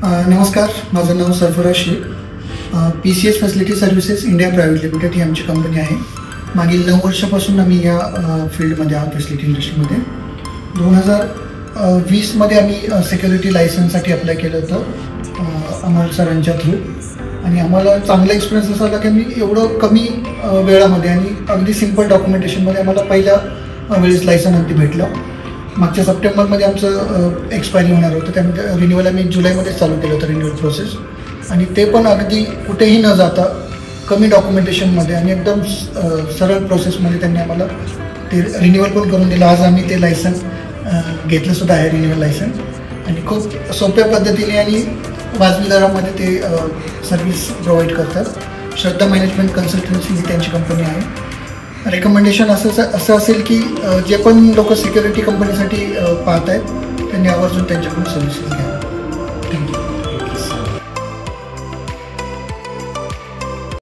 नमस्कार, माझं नाव Sarfaraz Shaikh. PCS facility services India private limited ही आमची कंपनी आहे. मागील 9 वर्षापासून आम्ही या फील्डमध्ये आहोत, फॅसिलिटी इंडस्ट्रीमध्ये. 2020मध्ये आम्ही सिक्युरिटी लायसन्ससाठी अप्लाय केलं होतं अमोल सरांच्या थ्रू. आणि आम्हाला चांगला एक्सपिरियन्स असा आला की आम्ही एवढं कमी वेळामध्ये आणि अगदी सिम्पल डॉक्युमेंटेशनमध्ये आम्हाला पहिल्या वेळेस लायसन अगदी भेटलं. मागच्या सप्टेंबरमध्ये आमचं एक्सपायरी होणार होतं, त्यामध्ये रिन्युअल आम्ही जुलैमध्ये चालू केलं होतं रिन्युअल प्रोसेस. आणि ते पण अगदी कुठेही न जाता कमी डॉक्युमेंटेशनमध्ये आणि एकदम सरळ प्रोसेसमध्ये त्यांनी आम्हाला ते रिन्युअल पण करून दिलं. आज आम्ही ते लायसन घेतलंसुद्धा आहे, रिन्युअल लायसन. आणि खूप सोप्या पद्धतीने आणि वाजवी दरामध्ये ते सर्व्हिस प्रोव्हाइड करतात. श्रद्धा मॅनेजमेंट कन्सल्टन्सी ही त्यांची कंपनी आहे. रेकमेंडेशन असं असेल की जे पण लोक सिक्युरिटी कंपनीसाठी पाहत आहेत त्यांनी आवर्जून त्यांच्याकडून सर्व्हिसेस घ्या.